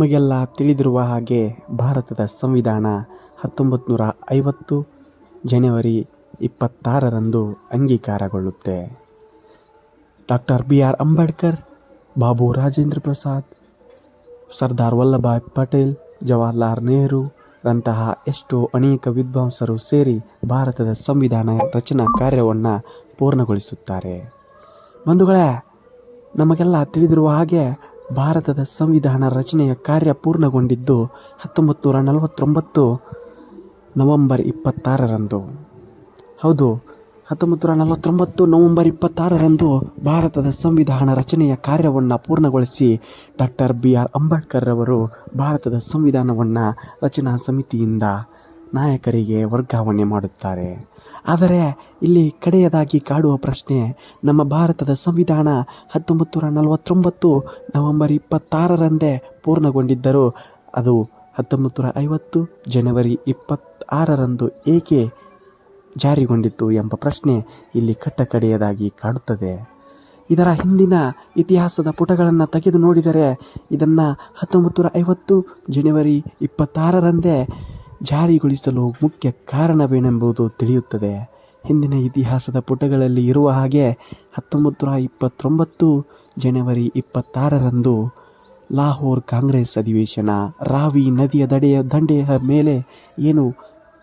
ನಮಗೆಲ್ಲ ತಿಳಿದಿರುವ ಹಾಗೆ ಭಾರತದ ಸಂವಿಧಾನ 1950 ಜನವರಿ 26ರಂದು ಅಂಗೀಕಾರಗೊಳ್ಳುತ್ತೆ. ಡಾಕ್ಟರ್ BR ಅಂಬೇಡ್ಕರ್, ಬಾಬು ರಾಜೇಂದ್ರ ಪ್ರಸಾದ್, ಸರ್ದಾರ್ ವಲ್ಲಭಾಯ್ ಪಟೇಲ್, ಜವಾಹರ್ಲಾಲ್ ನೆಹರು ರಂತಹ ಅನೇಕ ವಿದ್ವಾಂಸರು ಸೇರಿ ಭಾರತದ ಸಂವಿಧಾನ ರಚನಾ ಕಾರ್ಯವನ್ನು ಪೂರ್ಣಗೊಳಿಸುತ್ತಾರೆ. ಬಂಧುಗಳೇ, ನಮಗೆಲ್ಲ ತಿಳಿದಿರುವ ಹಾಗೆ ಭಾರತದ ಸಂವಿಧಾನ ರಚನೆಯ ಕಾರ್ಯ ಪೂರ್ಣಗೊಂಡಿದ್ದು 1949 ನವೆಂಬರ್ 26ರಂದು. ಹೌದು, 1949 ನವೆಂಬರ್ 26ರಂದು ಭಾರತದ ಸಂವಿಧಾನ ರಚನೆಯ ಕಾರ್ಯವನ್ನು ಪೂರ್ಣಗೊಳಿಸಿ ಡಾಕ್ಟರ್ BR ಅಂಬೇಡ್ಕರ್ ರವರು ಭಾರತದ ಸಂವಿಧಾನವನ್ನು ರಚನಾ ಸಮಿತಿಯಿಂದ ನಾಯಕರಿಗೆ ವರ್ಗಾವಣೆ ಮಾಡುತ್ತಾರೆ. ಆದರೆ ಇಲ್ಲಿ ಕಡೆಯದಾಗಿ ಕಾಡುವ ಪ್ರಶ್ನೆ, ನಮ್ಮ ಭಾರತದ ಸಂವಿಧಾನ 1949 ನವೆಂಬರ್ 26ರಂದೇ ಪೂರ್ಣಗೊಂಡಿದ್ದರೂ ಅದು 1950 ಜನವರಿ 26ರಂದು ಏಕೆ ಜಾರಿಗೊಂಡಿತು ಎಂಬ ಪ್ರಶ್ನೆ ಇಲ್ಲಿ ಕಡೆಯದಾಗಿ ಕಾಡುತ್ತದೆ. ಇದರ ಹಿಂದಿನ ಇತಿಹಾಸದ ಪುಟಗಳನ್ನು ತೆಗೆದು ನೋಡಿದರೆ ಇದನ್ನು 1950 ಜನವರಿ 26ರಂದೇ ಜಾರಿಗೊಳಿಸಲು ಮುಖ್ಯ ಕಾರಣವೇನೆಂಬುದು ತಿಳಿಯುತ್ತದೆ. ಹಿಂದಿನ ಇತಿಹಾಸದ ಪುಟಗಳಲ್ಲಿ ಇರುವ ಹಾಗೆ 1929 ಜನವರಿ 26ರಂದು ಲಾಹೋರ್ ಕಾಂಗ್ರೆಸ್ ಅಧಿವೇಶನ, ರಾವಿ ನದಿಯ ದಂಡೆಯ ಮೇಲೆ ಏನು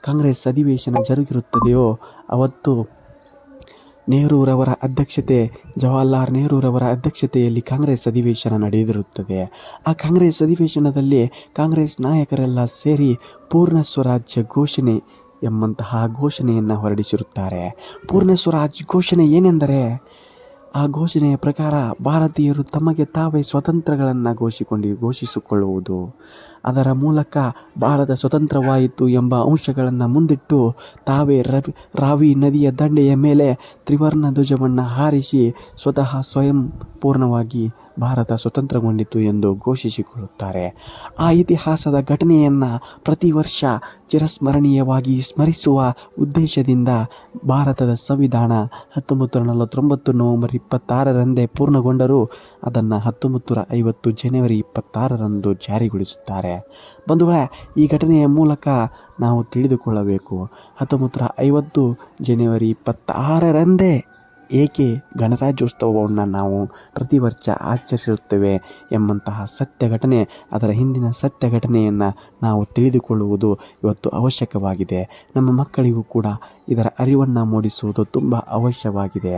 ಕಾಂಗ್ರೆಸ್ ಅಧಿವೇಶನ ಜರುಗಿರುತ್ತದೆಯೋ ಅವತ್ತು ನೆಹರೂರವರ ಅಧ್ಯಕ್ಷತೆ, ಜವಾಹರ್ಲಾಲ್ ನೆಹರೂರವರ ಅಧ್ಯಕ್ಷತೆಯಲ್ಲಿ ಕಾಂಗ್ರೆಸ್ ಅಧಿವೇಶನ ನಡೆದಿರುತ್ತದೆ. ಆ ಕಾಂಗ್ರೆಸ್ ಅಧಿವೇಶನದಲ್ಲಿ ಕಾಂಗ್ರೆಸ್ ನಾಯಕರೆಲ್ಲ ಸೇರಿ ಪೂರ್ಣ ಸ್ವರಾಜ್ಯ ಘೋಷಣೆ ಎಂಬಂತಹ ಘೋಷಣೆಯನ್ನು ಹೊರಡಿಸಿರುತ್ತಾರೆ. ಪೂರ್ಣ ಸ್ವರಾಜ್ ಘೋಷಣೆ ಏನೆಂದರೆ, ಆ ಘೋಷಣೆಯ ಪ್ರಕಾರ ಭಾರತೀಯರು ತಮಗೆ ತಾವೇ ಸ್ವಾತಂತ್ರ್ಯಗಳನ್ನು ಘೋಷಿಸಿಕೊಳ್ಳುವುದು, ಅದರ ಮೂಲಕ ಭಾರತ ಸ್ವತಂತ್ರವಾಯಿತು ಎಂಬ ಅಂಶಗಳನ್ನು ಮುಂದಿಟ್ಟು ತಾವೇ ರಾವಿ ನದಿಯ ದಂಡೆಯ ಮೇಲೆ ತ್ರಿವರ್ಣ ಧ್ವಜವನ್ನು ಹಾರಿಸಿ ಸ್ವಯಂ ಪೂರ್ಣವಾಗಿ ಭಾರತ ಸ್ವತಂತ್ರಗೊಂಡಿತು ಎಂದು ಘೋಷಿಸಿಕೊಳ್ಳುತ್ತಾರೆ. ಆ ಇತಿಹಾಸದ ಘಟನೆಯನ್ನು ಪ್ರತಿ ವರ್ಷ ಚಿರಸ್ಮರಣೀಯವಾಗಿ ಸ್ಮರಿಸುವ ಉದ್ದೇಶದಿಂದ ಭಾರತದ ಸಂವಿಧಾನ 1949 ನವೆಂಬರ್ 26ರಂದೇ ಪೂರ್ಣಗೊಂಡರೂ ಅದನ್ನು 1950 ಜನವರಿ 26ರಂದು ಜಾರಿಗೊಳಿಸುತ್ತಾರೆ. ಬಂಧುಗಳೇ, ಈ ಘಟನೆಯ ಮೂಲಕ ನಾವು ತಿಳಿದುಕೊಳ್ಳಬೇಕು 1950 ಜನವರಿ 26ರಂದೇ ಏಕೆ ಗಣರಾಜ್ಯೋತ್ಸವವನ್ನು ನಾವು ಪ್ರತಿ ವರ್ಷ ಆಚರಿಸುತ್ತೇವೆ ಎಂಬಂತಹ ಸತ್ಯ ಘಟನೆ, ಅದರ ಹಿಂದಿನ ಸತ್ಯ ಘಟನೆಯನ್ನು ನಾವು ತಿಳಿದುಕೊಳ್ಳುವುದು ಇವತ್ತು ಅವಶ್ಯಕವಾಗಿದೆ. ನಮ್ಮ ಮಕ್ಕಳಿಗೂ ಕೂಡ ಇದರ ಅರಿವನ್ನು ಮೂಡಿಸುವುದು ತುಂಬ ಅವಶ್ಯವಾಗಿದೆ.